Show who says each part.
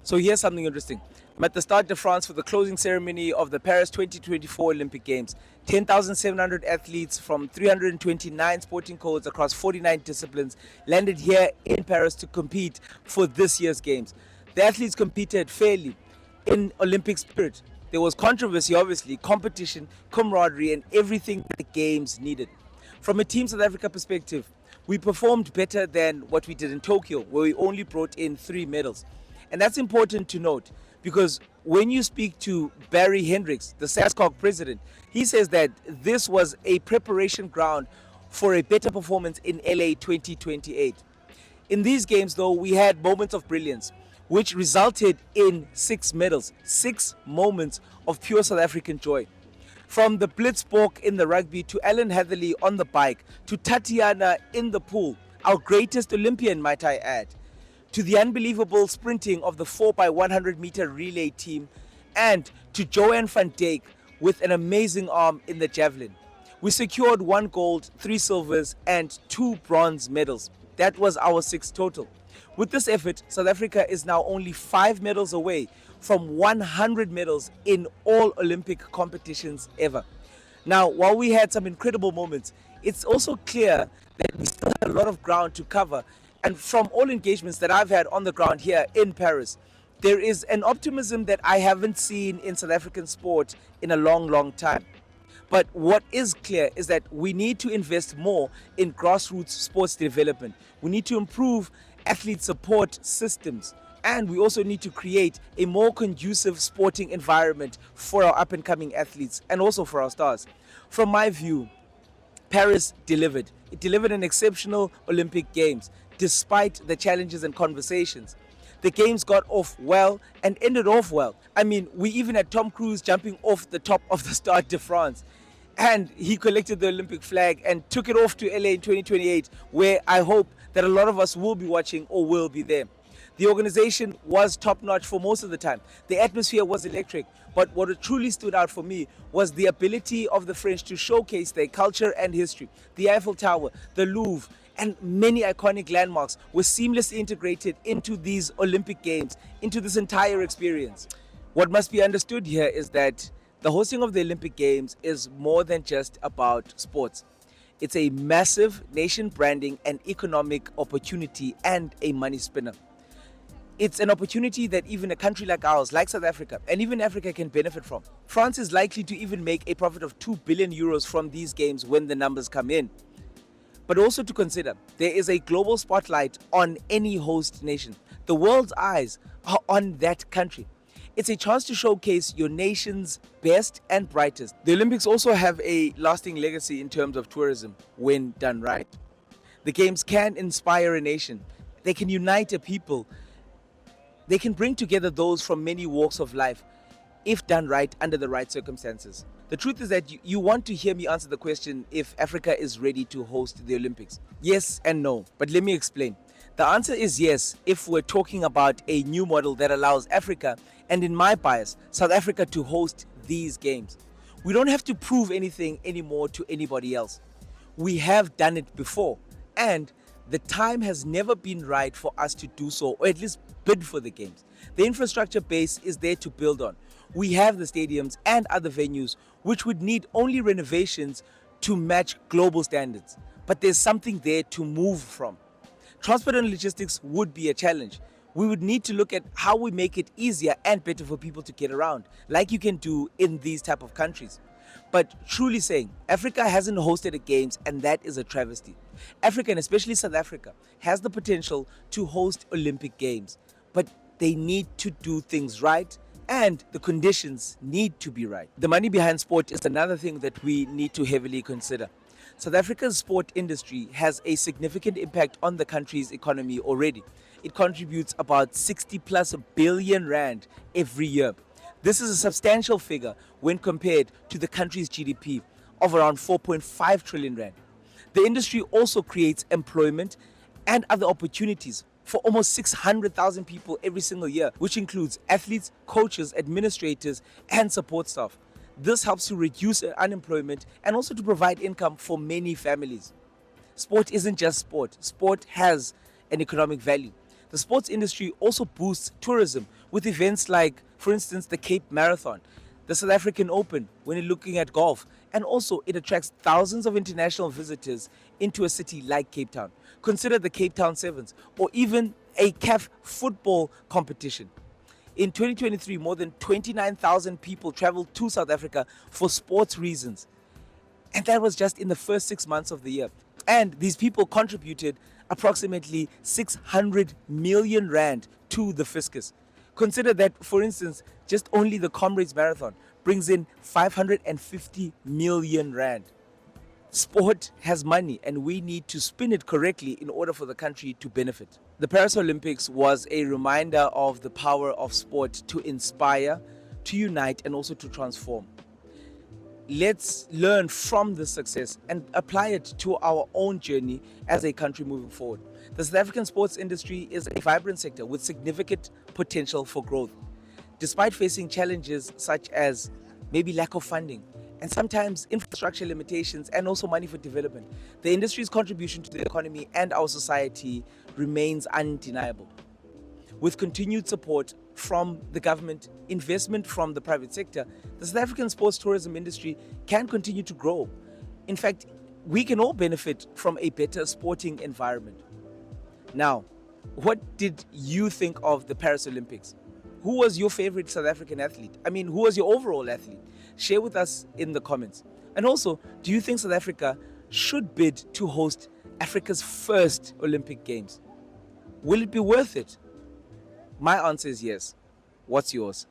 Speaker 1: So here's something interesting. I'm at the Stade de France for the closing ceremony of the Paris 2024 Olympic Games. 10,700 athletes from 329 sporting codes across 49 disciplines landed here in Paris to compete for this year's Games. The athletes competed fairly in Olympic spirit. There was controversy, obviously, competition, camaraderie, and everything the Games needed. From a Team South Africa perspective, we performed better than what we did in Tokyo, where we only brought in 3 medals. And that's important to note because when you speak to Barry Hendricks, the SASCOC president, he says that this was a preparation ground for a better performance in LA 2028. In these games, though, we had moments of brilliance, which resulted in 6 medals, 6 moments of pure South African joy. From the BlitzBok in the rugby to Alan Hatherly on the bike to Tatjana in the pool, our greatest Olympian, might I add, to the unbelievable sprinting of the 4x100 meter relay team, and to Jo-Ane van Dyk with an amazing arm in the javelin. We secured 1 gold, 3 silvers, and 2 bronze medals. That was our 6 total. With this effort, South Africa is now only 5 medals away from 100 medals in all Olympic competitions ever. Now, while we had some incredible moments, it's also clear that we still have a lot of ground to cover. And from all engagements that I've had on the ground here in Paris, there is an optimism that I haven't seen in South African sport in a long, long time. But what is clear is that we need to invest more in grassroots sports development. We need to improve athlete support systems. And we also need to create a more conducive sporting environment for our up-and-coming athletes and also for our stars. From my view, Paris delivered. It delivered an exceptional Olympic Games, despite the challenges and conversations. The Games got off well and ended off well. I mean, we even had Tom Cruise jumping off the top of the Stade de France. And he collected the Olympic flag and took it off to LA in 2028, where I hope that a lot of us will be watching or will be there. The organization was top-notch for most of the time. The atmosphere was electric. But what truly stood out for me was the ability of the French to showcase their culture and history. The Eiffel Tower, the Louvre, and many iconic landmarks were seamlessly integrated into these Olympic Games, into this entire experience. What must be understood here is that the hosting of the Olympic Games is more than just about sports. It's a massive nation branding and economic opportunity and a money spinner. It's an opportunity that even a country like ours, like South Africa, and even Africa can benefit from. France is likely to even make a profit of 2 billion euros from these games when the numbers come in. But also to consider, there is a global spotlight on any host nation. The world's eyes are on that country. It's a chance to showcase your nation's best and brightest. The Olympics also have a lasting legacy in terms of tourism when done right. The Games can inspire a nation. They can unite a people. They can bring together those from many walks of life if done right under the right circumstances. The truth is that you want to hear me answer the question if Africa is ready to host the Olympics. Yes and no, but let me explain. The answer is yes if we're talking about a new model that allows Africa, and in my bias, South Africa, to host these games. We don't have to prove anything anymore to anybody else. We have done it before, and the time has never been right for us to do so, or at least bid for the games. The infrastructure base is there to build on. We have the stadiums and other venues which would need only renovations to match global standards. But there's something there to move from. Transport and logistics would be a challenge. We would need to look at how we make it easier and better for people to get around, like you can do in these type of countries. But truly saying, Africa hasn't hosted a games, and that is a travesty. Africa, and especially South Africa, has the potential to host Olympic Games, but they need to do things right, and the conditions need to be right. The money behind sport is another thing that we need to heavily consider. South Africa's sport industry has a significant impact on the country's economy already. It contributes about 60 plus billion rand every year. This is a substantial figure when compared to the country's GDP of around 4.5 trillion rand. The industry also creates employment and other opportunities for almost 600,000 people every single year, which includes athletes, coaches, administrators, and support staff. This helps to reduce unemployment and also to provide income for many families. Sport isn't just sport. Sport has an economic value. The sports industry also boosts tourism with events like, for instance, the Cape Marathon, the South African Open when you're looking at golf, and also it attracts thousands of international visitors into a city like Cape Town. Consider the Cape Town Sevens or even a CAF football competition. In 2023, more than 29,000 people traveled to South Africa for sports reasons. And that was just in the first 6 months of the year. And these people contributed approximately 600 million rand to the fiscus. Consider that, for instance, just only the Comrades Marathon brings in 550 million rand. Sport has money and we need to spin it correctly in order for the country to benefit. The Paris Olympics was a reminder of the power of sport to inspire, to unite, and also to transform. Let's learn from this success and apply it to our own journey as a country moving forward. The South African sports industry is a vibrant sector with significant potential for growth. Despite facing challenges such as maybe lack of funding and sometimes infrastructure limitations and also money for development, the industry's contribution to the economy and our society remains undeniable. With continued support from the government, investment from the private sector, the South African sports tourism industry can continue to grow. In fact, we can all benefit from a better sporting environment. Now, what did you think of the Paris Olympics? Who was your favorite South African athlete? I mean, who was your overall athlete? Share with us in the comments. And also, do you think South Africa should bid to host Africa's first Olympic Games? Will it be worth it? My answer is yes. What's yours?